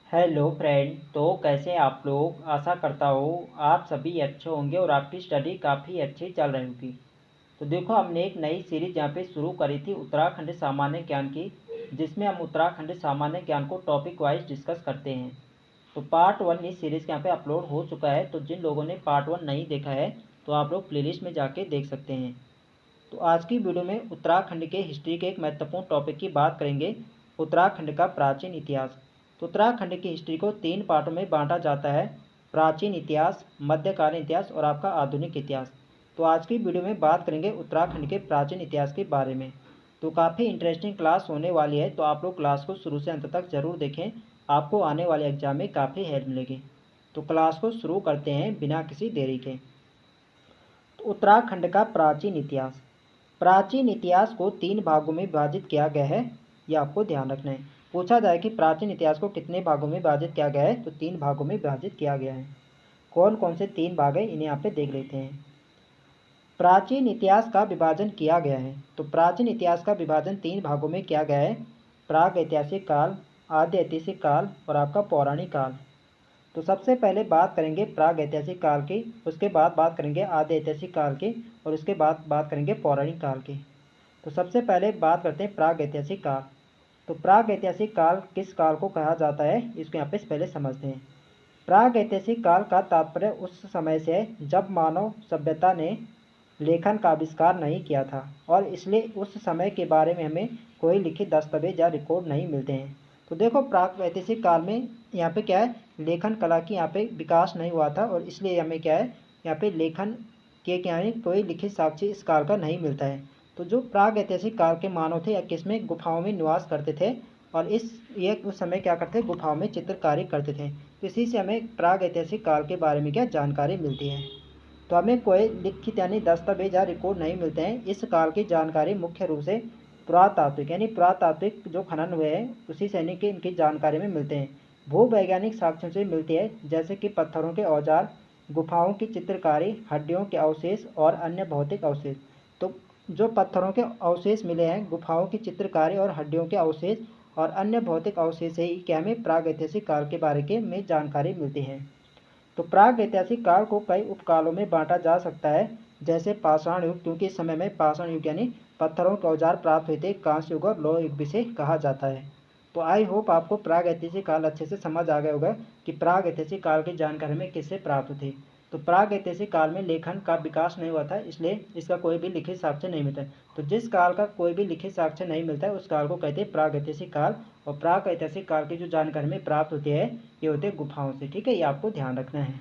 Hello friend. तो कैसे हैं आप लोग। आशा करता हूँ आप सभी अच्छे होंगे और आपकी स्टडी काफ़ी अच्छी चल रही होगी। तो देखो, हमने एक नई सीरीज यहाँ पे शुरू करी थी उत्तराखंड सामान्य ज्ञान की, जिसमें हम उत्तराखंड सामान्य ज्ञान को टॉपिक वाइज डिस्कस करते हैं। तो पार्ट 1 इस सीरीज़ के यहाँ पे अपलोड हो चुका है। तो जिन लोगों ने पार्ट 1 नहीं देखा है तो आप लोग प्लेलिस्ट में जाके देख सकते हैं। तो आज की वीडियो में उत्तराखंड के हिस्ट्री के एक महत्वपूर्ण टॉपिक की बात करेंगे, उत्तराखंड का प्राचीन इतिहास। तो उत्तराखंड की हिस्ट्री को 3 पार्टों में बांटा जाता है, प्राचीन इतिहास, मध्यकालीन इतिहास और आपका आधुनिक इतिहास। तो आज की वीडियो में बात करेंगे उत्तराखंड के प्राचीन इतिहास के बारे में। तो काफ़ी इंटरेस्टिंग क्लास होने वाली है, तो आप लोग क्लास को शुरू से अंत तक ज़रूर देखें, आपको आने वाले एग्जाम में काफ़ी हेल्प मिलेगी। तो क्लास को शुरू करते हैं बिना किसी देरी के। तो उत्तराखंड का प्राचीन इतिहास। प्राचीन इतिहास को 3 भागों में विभाजित किया गया है, ये आपको ध्यान रखना है। पूछा जाए कि प्राचीन इतिहास को कितने भागों में विभाजित किया गया है, तो 3 भागों में विभाजित किया गया है। कौन कौन से 3 भाग है, इन्हें यहाँ पे देख लेते हैं। प्राचीन इतिहास का विभाजन किया गया है। तो प्राचीन इतिहास का विभाजन 3 भागों में किया गया है, प्राग ऐतिहासिक काल, आद्य ऐतिहासिक काल और आपका पौराणिक काल। तो सबसे पहले बात करेंगे प्राग ऐतिहासिक काल की, उसके बाद बात करेंगे आद्य ऐतिहासिक काल की और उसके बाद बात करेंगे पौराणिक काल की। तो सबसे पहले बात करते हैं प्राग ऐतिहासिक काल। तो प्राग ऐतिहासिक काल किस काल को कहा जाता है, इसको यहाँ पे पहले समझते हैं। प्राग ऐतिहासिक काल का तात्पर्य उस समय से है जब मानव सभ्यता ने लेखन का आविष्कार नहीं किया था और इसलिए उस समय के बारे में हमें कोई लिखित दस्तावेज या रिकॉर्ड नहीं मिलते हैं। तो देखो, प्राग ऐतिहासिक काल में यहाँ पे क्या है, लेखन कला की यहाँ पे विकास नहीं हुआ था और इसलिए हमें क्या है, यहाँ पे लेखन के क्या है, कोई लिखित साक्ष्य इस काल का नहीं मिलता है। तो जो प्राग ऐतिहासिक काल के मानव थे, किसमें, गुफाओं में निवास करते थे और ये उस समय क्या करते, गुफाओं में चित्रकारी करते थे। तो इसी से हमें प्राग ऐतिहासिक काल के बारे में क्या जानकारी मिलती है। तो हमें कोई लिखित यानी दस्तावेज या रिकॉर्ड नहीं मिलते हैं। इस काल की जानकारी मुख्य रूप से पुरातात्विक यानी पुरातात्विक जो खनन हुए हैं उसी से यानी कि इनकी जानकारी में मिलते हैं। भूवैज्ञानिक साक्ष्यों से मिलती है, जैसे कि पत्थरों के औजार, गुफाओं की चित्रकारी, हड्डियों के अवशेष और अन्य भौतिक अवशेष। तो जो पत्थरों के अवशेष मिले हैं, गुफाओं की चित्रकारी और हड्डियों के अवशेष और अन्य भौतिक अवशेष से ही क्या हमें प्रागैतिहासिक काल के बारे के में जानकारी मिलती है। तो प्राग ऐतिहासिक काल को कई उपकालों में बांटा जा सकता है, जैसे पाषाण युग, क्योंकि इस समय में पाषाण युग यानी पत्थरों के औजार प्राप्त हुए थे, कांस्य युग और लौह युग भी से कहा जाता है। तो आई होप आपको प्राग ऐतिहासिक काल अच्छे से समझ आ गया होगा कि प्राग ऐतिहासिक काल की जानकारी में किससे प्राप्त थी। तो प्राग ऐतिहासिक काल में लेखन का विकास नहीं हुआ था, इसलिए इसका कोई भी लिखित साक्ष्य नहीं मिलता। तो जिस काल का कोई भी लिखित साक्ष्य नहीं मिलता है उस काल को कहते हैं प्राग ऐतिहासिक काल। और प्राग ऐतिहासिक काल की जो जानकारी में प्राप्त होती है ये होते हैं गुफाओं से। ठीक है, ये आपको ध्यान रखना है।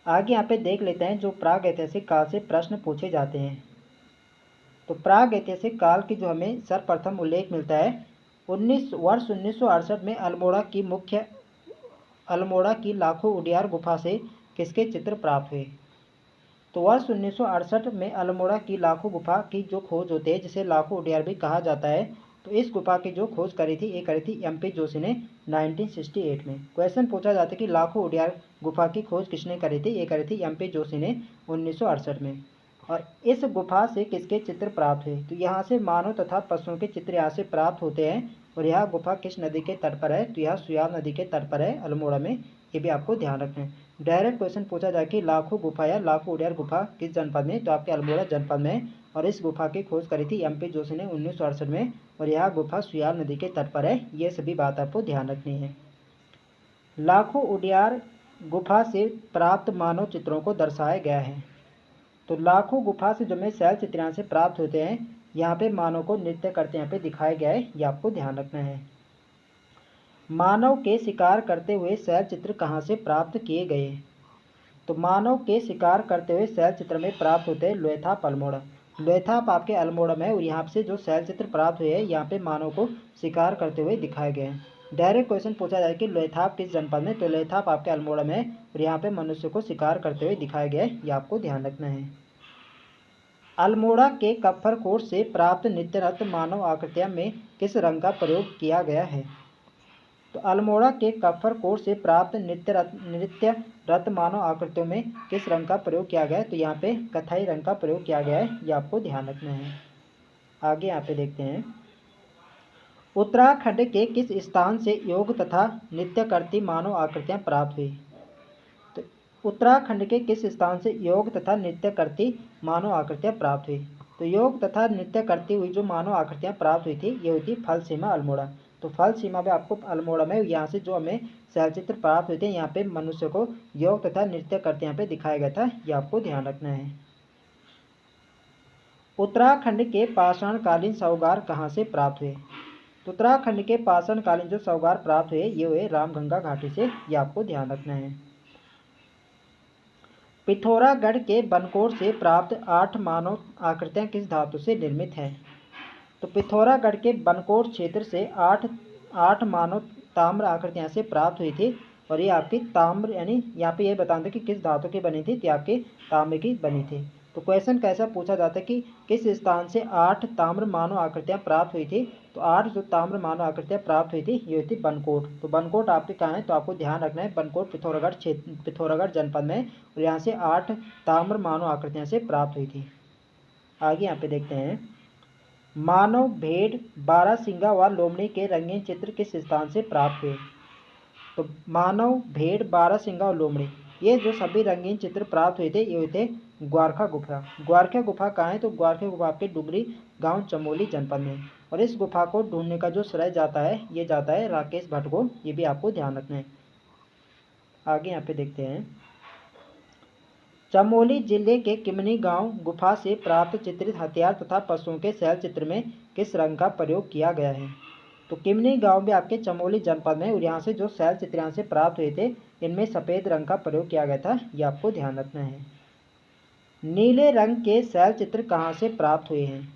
आगे यहाँ पे देख लेते हैं जो प्राग ऐतिहासिक काल से प्रश्न पूछे जाते हैं। तो प्राग ऐतिहासिक काल की जो हमें सर्वप्रथम उल्लेख मिलता है, 1968 में अल्मोड़ा की लाखों उडियार गुफा से किसके चित्र प्राप्त हुए। तो वर्ष 1968 में अल्मोड़ा की लाखों गुफा की जो खोज होती है, जिसे लाखों उडियार भी कहा जाता है, तो इस गुफा की जो खोज करी थी, ये करी थी एमपी जोशी ने 1968 में। क्वेश्चन पूछा जाता है कि लाखों उडियार गुफा की खोज किसने करी थी, ये करी थी एमपी जोशी ने 1968 में। और इस गुफा से किसके चित्र प्राप्त हुए, तो यहाँ से मानव तथा पशुओं के चित्र यहाँ से प्राप्त होते हैं। और यह गुफा किस नदी के तट पर है, तो यह सुयाल नदी के तट पर है, अल्मोड़ा में। ये भी आपको ध्यान रखना है। डायरेक्ट क्वेश्चन पूछा जाए कि लाखों गुफा या लाखों उडियार गुफा किस जनपद में, तो आपके अल्मोड़ा जनपद में। और इस गुफा की खोज करी थी एमपी जोशी ने 1968 में और यह गुफा सुयाल नदी के तट पर है। ये सभी बात आपको ध्यान रखनी है। लाखों उडियार गुफा से प्राप्त मानव चित्रों को दर्शाया गया है। तो लाखों गुफा से जो में शैल चित्र यहाँ से प्राप्त होते हैं, यहाँ पे मानव को नृत्य करते यहाँ पे दिखाया गया है, ये आपको ध्यान रखना है। मानव के शिकार करते हुए शैल चित्र कहाँ से प्राप्त किए गए, तो मानव के शिकार करते हुए शैल चित्र में प्राप्त होते हैं लोयथाप अल्मोड़ा। लोयथाप आपके अल्मोड़ा में है और यहाँ से जो शैल चित्र प्राप्त हुए हैं, यहाँ पे मानव को शिकार करते हुए दिखाए गए हैं। डायरेक्ट क्वेश्चन पूछा जाए कि लोयथाप किस जनपद में, तो लोयथाप आपके अल्मोड़ा में है और यहाँ पे मनुष्य को शिकार करते हुए दिखाया गया है, ये आपको ध्यान रखना है। अल्मोड़ा के कफ्फर कोट से प्राप्त नित्यरत्न मानव आकृतियाँ में किस रंग का प्रयोग किया गया है, तो अल्मोड़ा के कफ्फर कोट से प्राप्त नृत्य रत्न मानव आकृतियों में किस रंग का प्रयोग किया गया है, तो यहाँ पे कथाई रंग का प्रयोग किया गया है, ये आपको ध्यान रखना है। आगे यहाँ पे देखते हैं। उत्तराखंड के किस स्थान से योग तथा नृत्य करती मानव आकृतियाँ प्राप्त हुई? तो उत्तराखंड के किस स्थान से योग तथा नृत्य करती मानव आकृतियाँ प्राप्त हुई? तो योग तथा नृत्य करती हुई जो मानव आकृतियाँ प्राप्त हुई थी ये हुई थी फल सीमा अल्मोड़ा। तो फल सीमा में आपको अल्मोड़ा में यहाँ से जो हमें शैलचित्र प्राप्त हुए थे, यहाँ पे मनुष्य को योग तथा नृत्य करते यहाँ पे दिखाया गया था, ये आपको ध्यान रखना है। उत्तराखंड के पाषाणकालीन सौगार कहाँ से प्राप्त हुए? तो उत्तराखंड के पाषाणकालीन जो सौगार प्राप्त हुए ये हुए रामगंगा घाटी से, ये आपको ध्यान रखना है। पिथौरागढ़ के बनकोट से प्राप्त 8 मानव आकृतियाँ किस धातु से निर्मित हैं? तो पिथौरागढ़ के बनकोट क्षेत्र से आठ मानव ताम्र आकृतियाँ से प्राप्त हुई थी, और ये आपकी ताम्र यानी यहाँ पे ये बताते कि किस धातु की बनी थी, तो आपकी ताम्र की बनी थी। तो क्वेश्चन कैसा पूछा जाता है कि किस स्थान से 8 ताम्र मानव आकृतियाँ प्राप्त हुई थी? तो 8 जो ताम्र मानव आकृतियाँ प्राप्त हुई थी ये हुई थी बनकोट। तो बनकोट आपके कहाँ है? तो आपको ध्यान रखना है बनकोट पिथौरागढ़ क्षेत्र, पिथौरागढ़ जनपद में, और यहाँ से 8 ताम्र मानव आकृतियाँ से प्राप्त हुई थी। आगे यहाँ पे देखते हैं, मानव भेड़ बारहसिंगा व लोमड़ी के रंगीन चित्र किस स्थान से प्राप्त हुए? तो मानव भेड़ बारहसिंगा और लोमड़ी ये जो सभी रंगीन चित्र प्राप्त हुए थे ये हुए थे ग्वारखा गुफा। ग्वारखा गुफा कहाँ है? तो ग्वारखा गुफा आपके डुगरी गांव चमोली जनपद में, और इस गुफा को ढूंढने का जो श्रेय जाता है ये जाता है राकेश भट्ट को, ये भी आपको ध्यान रखना है। आगे यहाँ पे देखते हैं, चमोली जिले के किमनी गांव गुफा से प्राप्त चित्रित हथियार तथा पशुओं के शैल चित्र में किस रंग का प्रयोग किया गया है? तो किमनी गांव में आपके चमोली जनपद में, और यहाँ से जो शैल चित्र यहाँ से प्राप्त हुए थे इनमें सफ़ेद रंग का प्रयोग किया गया था, ये आपको ध्यान रखना है। नीले रंग के शैल चित्र कहाँ से प्राप्त हुए हैं?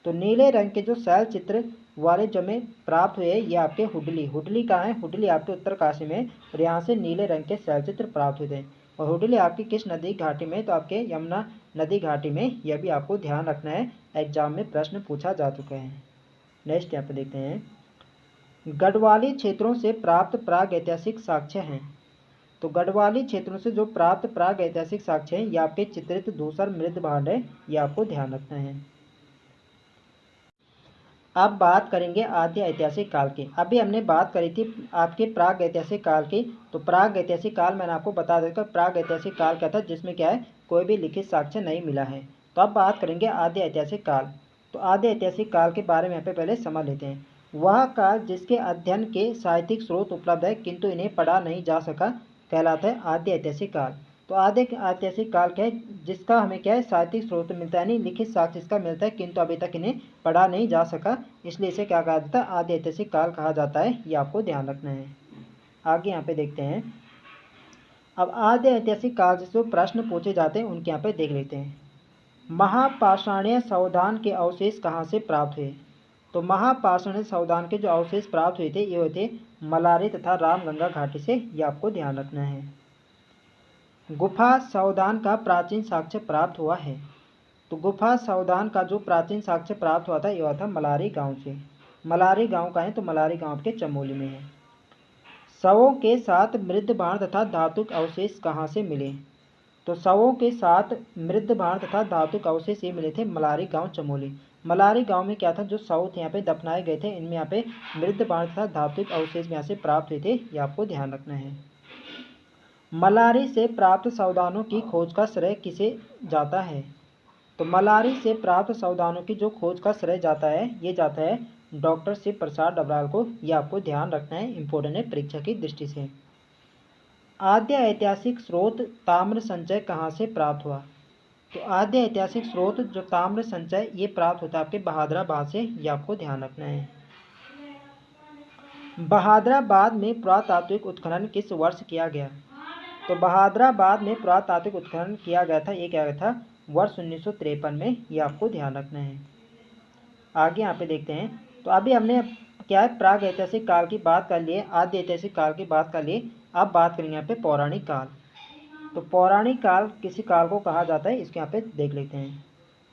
तो नीले रंग के जो शैल चित्र वाले जो में प्राप्त हुए ये आपके हुडली, हुडली कहाँ है? हुडली आपके उत्तरकाशी में, और यहाँ से नीले रंग के शैल चित्र प्राप्त हुए थे। और हुडली आपकी किस नदी घाटी में? तो आपके यमुना नदी घाटी में, यह भी आपको ध्यान रखना है, एग्जाम में प्रश्न पूछा जा चुका है। नेक्स्ट यहाँ पे देखते हैं, गढ़वाली क्षेत्रों से प्राप्त प्राग ऐतिहासिक साक्ष्य हैं। तो गढ़वाली क्षेत्रों से जो प्राप्त प्राग ऐतिहासिक साक्ष्य हैं ये आपके चित्रित धूसर मृद भांड है, ये आपको ध्यान रखना है। अब बात करेंगे आद्य ऐतिहासिक काल की। अभी हमने बात करी थी आपके प्राग ऐतिहासिक काल की। तो प्राग ऐतिहासिक काल मैंने आपको बता देगा प्राग ऐतिहासिक काल क्या था, जिसमें क्या है कोई भी लिखित साक्ष्य नहीं मिला है। तो अब बात करेंगे आद्य ऐतिहासिक काल। तो आद्य ऐतिहासिक काल के बारे में यहाँ पे पहले समझ लेते हैं। वह काल जिसके अध्ययन के साहित्यिक स्रोत उपलब्ध है किंतु इन्हें पढ़ा नहीं जा सका कहलाता है आद्य ऐतिहासिक काल। तो आद्य ऐतिहासिक काल क्या है? जिसका हमें क्या है साहित्यिक स्रोत मिलता है, नहीं लिखित साक्ष्य इसका मिलता है किंतु अभी तक इन्हें पढ़ा नहीं जा सका, इसलिए इसे क्या कहा जाता है? आद्य ऐतिहासिक काल कहा जाता है, ये आपको ध्यान रखना है। आगे यहाँ पे देखते हैं, अब आद्य ऐतिहासिक काल से जो प्रश्न पूछे जाते हैं उनके यहाँ पे देख लेते हैं। महापाषाणीय संवधान के अवशेष कहाँ से प्राप्त हुए? तो महापाषाणीय संवधान के जो अवशेष प्राप्त हुए थे ये हुए थे मलारी तथा रामगंगा घाटी से, ये आपको ध्यान रखना है। गुफा संवधान का प्राचीन साक्ष्य प्राप्त हुआ है। तो गुफा संवधान का जो प्राचीन साक्ष्य प्राप्त हुआ था ये हुआ था मलारी गांव से। मलारी गांव का है? तो मलारी गांव के चमोली में है। शवों के साथ मृद बाण तथा धातुक अवशेष कहाँ से मिले? तो शवों के साथ मृद बाण तथा धातुक अवशेष ये मिले थे मलारी गांव चमोली। मलारी गांव में क्या था, जो शव थे यहाँ पे दफनाए गए थे इनमें यहाँ पे मृद बाण तथा धातुक अवशेष यहाँ से प्राप्त हुए थे, ये आपको ध्यान रखना है। मलारी से प्राप्त संवधानों की खोज का श्रेय किसे जाता है? तो मलारी से प्राप्त संवधानों की जो खोज का श्रेय जाता है ये जाता है डॉक्टर शिव प्रसाद डबराल को, ये आपको ध्यान रखना है, इंपॉर्टेंट है परीक्षा की दृष्टि से। आद्य ऐतिहासिक स्रोत ताम्र संचय कहाँ से प्राप्त हुआ? तो आद्य ऐतिहासिक स्रोत जो ताम्र संचय ये प्राप्त होता है आपके बहादुराबाद से, ये आपको ध्यान रखना है। बहादुराबाद में पुरातात्विक उत्खनन किस वर्ष किया गया? तो बहादुराबाद में पुरातात्विक उत्खनन किया गया था, ये क्या गया था वर्ष 1953 में, ये आपको ध्यान रखना है। आगे यहाँ पे देखते हैं, तो अभी हमने क्या है प्राग ऐतिहासिक काल की बात कर लिए, आद्य ऐतिहासिक काल की बात कर लिए। अब बात करेंगे यहाँ पे पौराणिक काल। तो पौराणिक काल किसी काल को कहा जाता है, इसके यहाँ पे देख लेते हैं।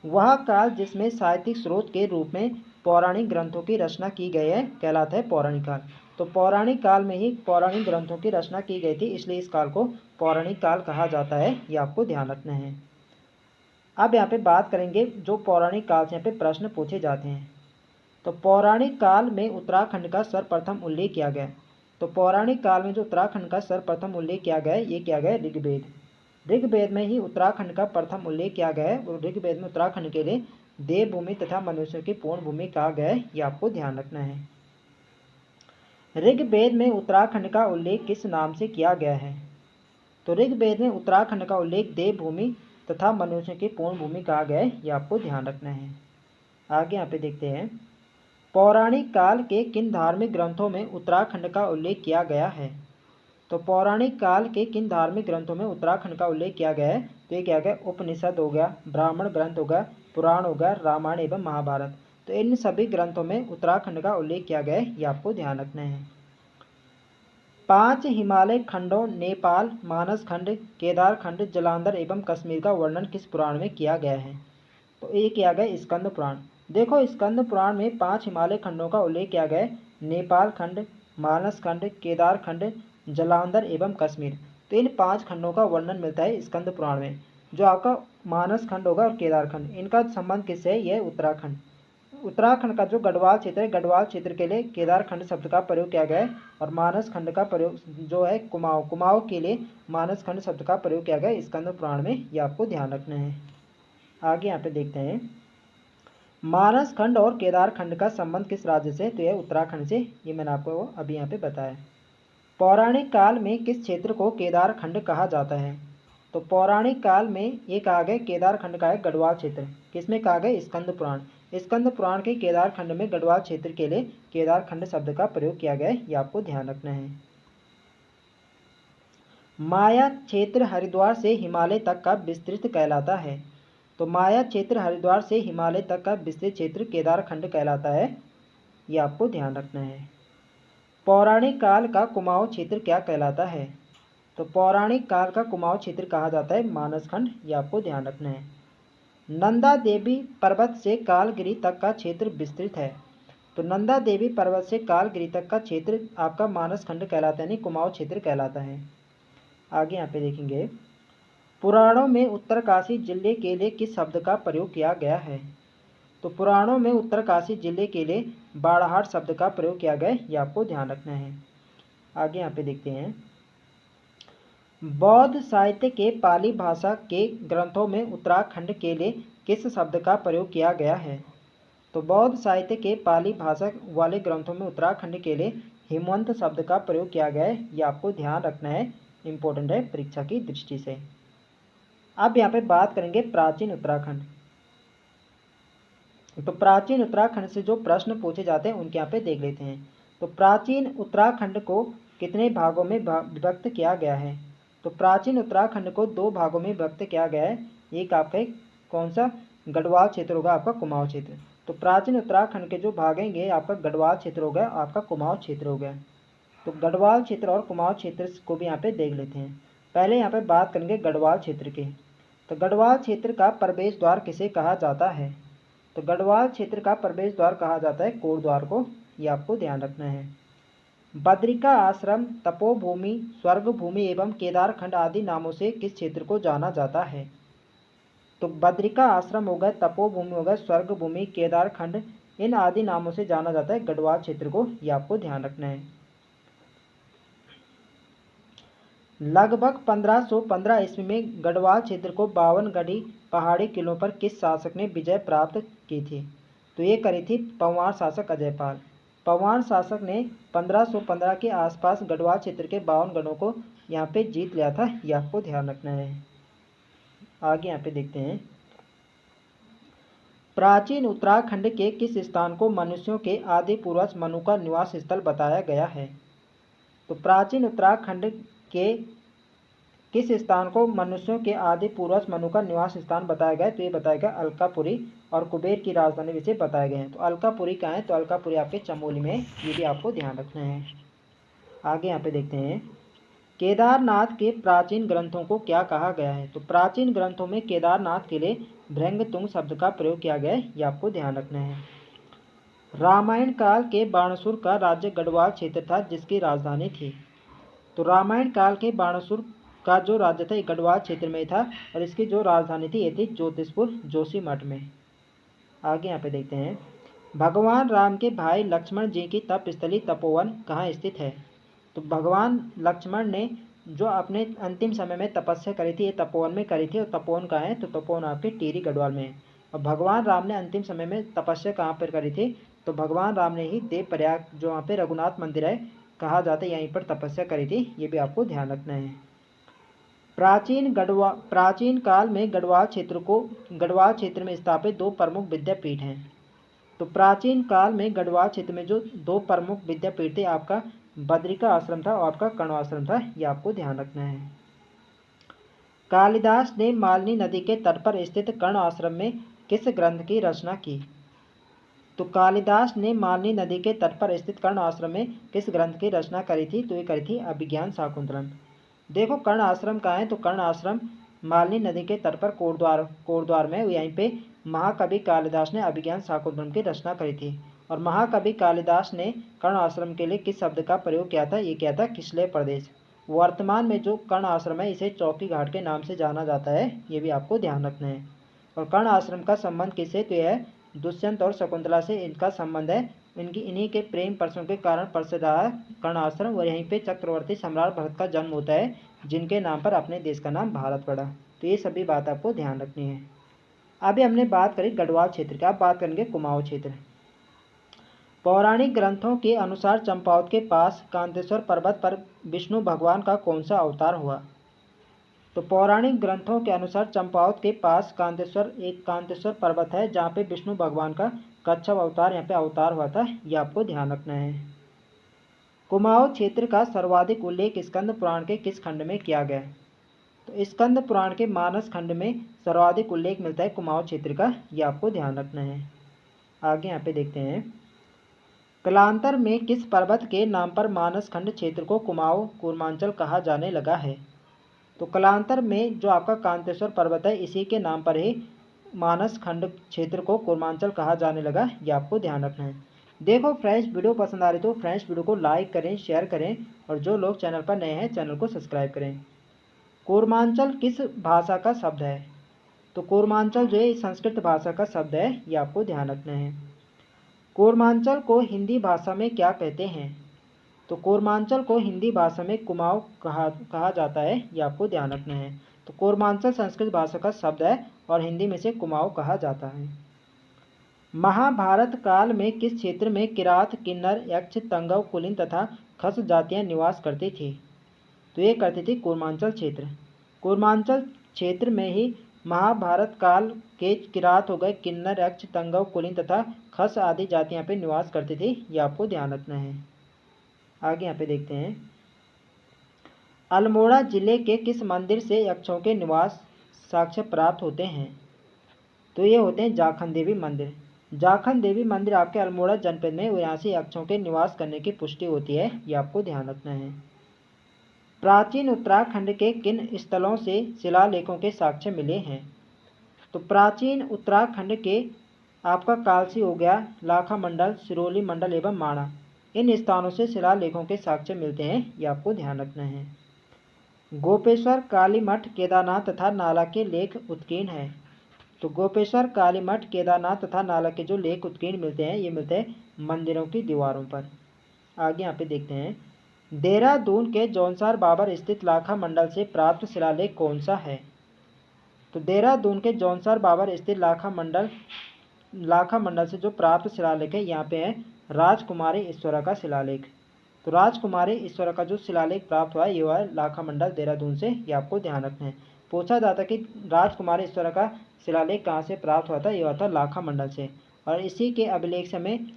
वह काल जिसमें साहित्यिक स्रोत के रूप में पौराणिक ग्रंथों की रचना की गई है कहलाता है पौराणिक काल। तो पौराणिक काल में ही पौराणिक ग्रंथों की रचना की गई थी, इसलिए इस काल को पौराणिक काल कहा जाता है, ये आपको ध्यान रखना है। अब यहाँ पे बात करेंगे जो पौराणिक काल से यहाँ पे प्रश्न पूछे जाते हैं। तो पौराणिक काल में उत्तराखंड का सर्वप्रथम उल्लेख किया गया। तो पौराणिक काल में जो उत्तराखंड का सर्वप्रथम उल्लेख किया गया ये किया गया ऋग्वेद। ऋग्वेद में ही उत्तराखंड का प्रथम उल्लेख किया गया है। ऋग्वेद में उत्तराखंड के लिए देवभूमि तथा मनुष्य की पूर्ण भूमि कहा गया है, ये आपको ध्यान रखना है। ऋग्वेद में उत्तराखंड का उल्लेख किस नाम से किया गया है? तो ऋग्वेद में उत्तराखंड का उल्लेख देवभूमि तथा मनुष्य की पूर्ण भूमि कहा गया है, ये आपको ध्यान रखना है। आगे यहाँ पे देखते हैं, पौराणिक काल के किन धार्मिक ग्रंथों में उत्तराखंड का उल्लेख किया गया है? तो पौराणिक काल के किन धार्मिक ग्रंथों में उत्तराखंड का उल्लेख किया गया है? तो ये क्या गया, उपनिषद हो गया, ब्राह्मण ग्रंथ हो गया, पुराण हो गया, रामायण एवं महाभारत। तो इन सभी ग्रंथों में उत्तराखंड का उल्लेख किया गया है, ये आपको ध्यान रखना है। 5 हिमालय खंडों नेपाल, मानस खंड, केदार खंड, जलांधर एवं कश्मीर का वर्णन किस पुराण में किया गया है? तो ये किया गया स्कंद पुराण। देखो स्कंद पुराण में 5 हिमालय खंडों का उल्लेख किया गया है, नेपाल खंड, मानस खंड, केदार खंड, जलांधर एवं कश्मीर। तो इन 5 खंडों का वर्णन मिलता है स्कंद पुराण में। जो आपका मानस खंड होगा और केदार खंड, इनका संबंध किससे है? यह उत्तराखंड। उत्तराखंड का जो गढ़वाल क्षेत्र है, गढ़वाल क्षेत्र के लिए केदार खंड शब्द का प्रयोग किया गया है, और मानस खंड का प्रयोग जो है कुमाऊं, कुमाऊं के लिए मानस खंड शब्द का प्रयोग किया गया है स्कंद पुराण में, ये आपको ध्यान रखना है। आगे यहाँ पे देखते हैं, मानस खंड और केदार खंड का संबंध किस राज्य से? तो यह उत्तराखंड से, ये मैंने आपको अभी यहाँ पे बताया। पौराणिक काल में किस क्षेत्र को केदार खंड कहा जाता है? तो पौराणिक काल में ये कहा गया केदार खंड का है गढ़वाल क्षेत्र। किसमें कहा गया? स्कंद पुराण। स्कंद पुराण के केदार खंड में गढ़वाल क्षेत्र के लिए केदार खंड शब्द का प्रयोग किया गया है, ये आपको ध्यान रखना है। माया क्षेत्र हरिद्वार से हिमालय तक का विस्तृत कहलाता है। तो माया क्षेत्र हरिद्वार से हिमालय तक का विस्तृत क्षेत्र केदार खंड कहलाता है, ये आपको ध्यान रखना है। पौराणिक काल का कुमाऊं क्षेत्र क्या कहलाता है? तो पौराणिक काल का कुमाऊं क्षेत्र कहा जाता है मानस खंड, ये आपको ध्यान रखना है। नंदा देवी पर्वत से कालगिरी तक का क्षेत्र विस्तृत है। तो नंदा देवी पर्वत से कालगिरी तक का क्षेत्र आपका मानस खंड कहलाता है, यानी कुमाऊं क्षेत्र कहलाता है। आगे यहाँ पे देखेंगे, पुराणों में उत्तरकाशी जिले के लिए किस शब्द का प्रयोग किया गया है? तो पुराणों में उत्तरकाशी जिले के लिए बाड़ाहाट शब्द का प्रयोग किया गया है, ये आपको ध्यान रखना है। आगे यहाँ पे देखते हैं, बौद्ध साहित्य के पाली भाषा के ग्रंथों में उत्तराखंड के लिए किस शब्द का प्रयोग किया गया है? तो बौद्ध साहित्य के पाली भाषा वाले ग्रंथों में उत्तराखंड के लिए हिमवंत शब्द का प्रयोग किया गया है, ये आपको ध्यान रखना है, इम्पोर्टेंट है परीक्षा की दृष्टि से। अब यहाँ पे बात करेंगे प्राचीन उत्तराखंड। तो प्राचीन उत्तराखंड से जो प्रश्न पूछे जाते हैं उनके यहाँ पे देख लेते हैं। तो प्राचीन उत्तराखंड को कितने भागों में विभक्त किया गया है? तो प्राचीन उत्तराखंड को 2 भागों में विभक्त किया गया है। एक आपका कौन सा? गढ़वाल क्षेत्र होगा, आपका कुमाऊं क्षेत्र। तो प्राचीन उत्तराखंड के जो भाग हैं ये आपका गढ़वाल क्षेत्र हो गया, आपका कुमाऊं क्षेत्र हो गया। तो गढ़वाल क्षेत्र और कुमाऊं क्षेत्र को भी यहाँ पे देख लेते हैं। पहले यहाँ पे बात करेंगे गढ़वाल क्षेत्र की। तो गढ़वाल क्षेत्र का प्रवेश द्वार किसे कहा जाता है? तो गढ़वाल क्षेत्र का प्रवेश द्वार कहा जाता है कोटद्वार को, ये आपको ध्यान रखना है। बद्रिका आश्रम, तपोभूमि, स्वर्ग भूमि एवं केदार खंड आदि नामों से किस क्षेत्र को जाना जाता है? तो बद्रिका आश्रम हो गया, तपोभूमि हो गया, स्वर्ग भूमि, केदार खंड, इन आदि नामों से जाना जाता है गढ़वाल क्षेत्र को, ये आपको ध्यान रखना है। लगभग 1515 ईस्वी में गढ़वाल क्षेत्र को 52 पहाड़ी किलों पर किस शासक ने विजय प्राप्त की थी? तो ये करी थी पंवार शासक अजयपाल। पंवार शासक ने 1515 के आसपास गढ़वाल क्षेत्र के 52 गढ़ों को यहाँ पे जीत लिया था, ये आपको ध्यान रखना है। आगे यहाँ पे देखते हैं, प्राचीन उत्तराखंड के किस स्थान को मनुष्यों के आदि पूर्वज मनु का निवास स्थल बताया गया है? तो प्राचीन उत्तराखंड के किस स्थान को मनुष्यों के आदि पूर्वज मनु का निवास स्थान बताया गया है? तो ये बताया गया अलकापुरी, और कुबेर की राजधानी विषय बताए गए हैं। तो अलकापुरी कहाँ है? तो अलकापुरी आपके चमोली में, ये भी आपको ध्यान रखना है। आगे यहाँ पे देखते हैं, केदारनाथ के प्राचीन ग्रंथों को क्या कहा गया है? तो प्राचीन ग्रंथों में केदारनाथ के लिए भृंगतुंग शब्द का प्रयोग किया गया है, ये आपको ध्यान रखना है। रामायण काल के बाणासुर का राज्य गढ़वाल क्षेत्र था जिसकी राजधानी थी। तो रामायण काल के बाणासुर का जो राज्य था गढ़वाल क्षेत्र में था, और इसकी जो राजधानी थी ये थी ज्योतिषपुर जोशीमठ में। आगे यहाँ पे देखते हैं, भगवान राम के भाई लक्ष्मण जी की तपस्थली तपोवन कहाँ स्थित है? तो भगवान लक्ष्मण ने जो अपने अंतिम समय में तपस्या करी थी, ये तपोवन में करी थी। और तपोवन कहाँ है? तो तपोवन आपके टिहरी गढ़वाल में है। और भगवान राम ने अंतिम समय में तपस्या कहाँ पर करी थी? तो भगवान राम ने ही देव प्रयाग, जो वहाँ पे रघुनाथ मंदिर है कहा जाता है, यहीं पर तपस्या करी थी। ये भी आपको ध्यान रखना है। प्राचीन काल में गढ़वाल क्षेत्र में स्थापित दो प्रमुख विद्यापीठ हैं। तो प्राचीन काल में गढ़वाल क्षेत्र में जो दो प्रमुख विद्यापीठ थे, आपका बद्रिका आश्रम था और आपका कण्व आश्रम था। ये आपको ध्यान रखना है। कालिदास ने मालिनी नदी के तट पर स्थित कण्व आश्रम में किस ग्रंथ की रचना की? तो कालिदास ने मालिनी नदी के तट पर स्थित कर्ण आश्रम में किस ग्रंथ की रचना करी थी? तो ये करी थी अभिज्ञान शाकुंतलम। देखो कर्ण आश्रम कहाँ है? तो कर्ण आश्रम मालिनी नदी के तट पर कोटद्वार में, यहीं पे महाकवि कालिदास ने अभिज्ञान शाकुंतलम की रचना करी थी। और महाकवि कालिदास ने कर्ण आश्रम के लिए किस शब्द का प्रयोग किया था? ये किया था किसलय प्रदेश। वर्तमान में जो कर्ण आश्रम है इसे चौकी घाट के नाम से जाना जाता है। ये भी आपको ध्यान रखना है। और कर्ण आश्रम का संबंध किससे? तो यह दुष्यंत और शकुंतला से इनका संबंध है। इन्हीं के प्रेम प्रसंग के कारण प्रसिद्ध रहा कर्ण आश्रम। और यहीं पे चक्रवर्ती सम्राट भरत का जन्म होता है, जिनके नाम पर अपने देश का नाम भारत पड़ा। तो ये सभी बात आपको ध्यान रखनी है। अभी हमने बात करी गढ़वाल क्षेत्र की, अब बात करेंगे कुमाऊं क्षेत्र। पौराणिक ग्रंथों के अनुसार चंपावत के पास कांतेश्वर पर्वत पर विष्णु भगवान का कौन सा अवतार हुआ? तो पौराणिक ग्रंथों के अनुसार चंपावत के पास कांतेश्वर पर्वत है, जहाँ पे विष्णु भगवान का कच्छप अवतार यहाँ पे अवतार हुआ था। ये आपको ध्यान रखना है। कुमाऊं क्षेत्र का सर्वाधिक उल्लेख स्कंद पुराण के किस खंड में किया गया? तो स्कंद पुराण के मानस खंड में सर्वाधिक उल्लेख मिलता है कुमाऊं क्षेत्र का। ये आपको ध्यान रखना है। आगे यहाँ पे देखते हैं, कालांतर में किस पर्वत के नाम पर मानस खंड क्षेत्र को कुमाऊं कूर्मांचल कहा जाने लगा है? तो कालांतर में जो आपका कांतेश्वर पर्वत है, इसी के नाम पर ही मानस खंड क्षेत्र को कूर्मांचल कहा जाने लगा। ये आपको ध्यान रखना है। देखो फ्रेंड्स, वीडियो पसंद आ रही तो फ्रेंड्स वीडियो को लाइक करें, शेयर करें, और जो लोग चैनल पर नए हैं चैनल को सब्सक्राइब करें। कूर्मांचल किस भाषा का शब्द है? तो कूर्मांचल जो है संस्कृत भाषा का शब्द है। ये आपको ध्यान रखना है। कूर्मांचल को हिंदी भाषा में क्या कहते हैं? तो कूर्मांचल को हिंदी भाषा में कुमाऊं कहा जाता है। ये आपको ध्यान रखना है। तो कूर्मांचल संस्कृत भाषा का शब्द है और हिंदी में से कुमाऊं कहा जाता है। महाभारत काल में किस क्षेत्र में किरात, किन्नर, यक्ष, तंगव, कुलीन तथा खस जातियां निवास करती थी? तो ये करती थी कूर्मांचल क्षेत्र। कूर्मांचल क्षेत्र में ही महाभारत काल के किरात हो गए, किन्नर, यक्ष, तंगव, कुलीन तथा खस आदि जातियां पे निवास करती थी। ये आपको ध्यान रखना है। आगे यहाँ पे देखते हैं, अल्मोड़ा जिले के किस मंदिर से यक्षों के निवास साक्ष्य प्राप्त होते हैं? तो ये होते हैं जाखन देवी मंदिर। जाखन देवी मंदिर आपके अल्मोड़ा जनपद में, यहाँ से यक्षों के निवास करने की पुष्टि होती है। ये आपको ध्यान रखना है। प्राचीन उत्तराखंड के किन स्थलों से शिलालेखों के साक्ष्य मिले हैं? तो प्राचीन उत्तराखंड के आपका कालसी हो गया, लाखा मंडल, सिरोली मंडल एवं माणा, इन स्थानों से शिलालेखों के साक्ष्य मिलते हैं। ये आपको ध्यान रखना है। गोपेश्वर, कालीमठ, केदारनाथ तथा नाला के लेख उत्कीर्ण है। तो गोपेश्वर, कालीमठ, केदारनाथ तथा नाला के जो लेख उत्कीर्ण मिलते हैं, ये मिलते हैं मंदिरों की दीवारों पर। आगे यहाँ पे देखते हैं, देहरादून के जौनसार बाबर स्थित लाखा मंडल से प्राप्त शिलालेख कौन सा है? तो देहरादून के जौनसार बाबर स्थित लाखा मंडल से जो प्राप्त शिलालेख है, यहाँ पे है राजकुमारी ईश्वरा का शिलालेख। तो राजकुमारी ईश्वरा का जो शिलालेख प्राप्त हुआ है, ये हुआ है लाखा मंडल देहरादून से। ये आपको ध्यान रखना है। पूछा जाता कि राजकुमारी ईश्वरा का शिलालेख कहाँ से प्राप्त हुआ था? ये हुआ था लाखा मंडल से। और इसी के अभिलेख में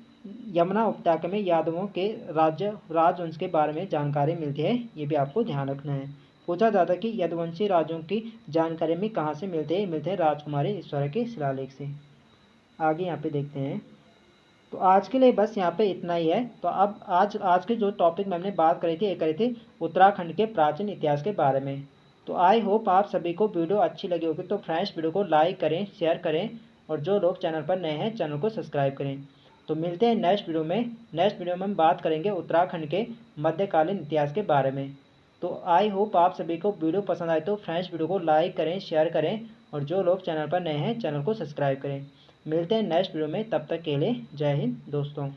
यमुना उपत्यका में यादवों के राजवंश के बारे में जानकारी मिलती है। ये भी आपको ध्यान रखना है। पूछा जाता कि यदुवंशी राजों की जानकारी में कहाँ से मिलते हैं राजकुमारी ईश्वरा के शिलालेख से। आगे यहाँ पे देखते हैं, तो आज के लिए बस यहाँ पे इतना ही है। तो अब आज के जो टॉपिक में हमने बात करी थी, ये करी थी उत्तराखंड के प्राचीन इतिहास के बारे में। तो आई होप आप सभी को वीडियो अच्छी लगी होगी। तो फ्रेंड्स वीडियो को लाइक करें, शेयर करें, और जो लोग चैनल पर नए हैं चैनल को सब्सक्राइब करें। तो मिलते हैं नेक्स्ट वीडियो में हम बात करेंगे उत्तराखंड के मध्यकालीन इतिहास के बारे में। तो आई होप आप सभी को वीडियो पसंद आए। तो फ्रेंड्स वीडियो को लाइक करें, शेयर करें, और जो लोग चैनल पर नए हैं चैनल को सब्सक्राइब करें। मिलते हैं नेक्स्ट वीडियो में, तब तक के लिए जय हिंद दोस्तों।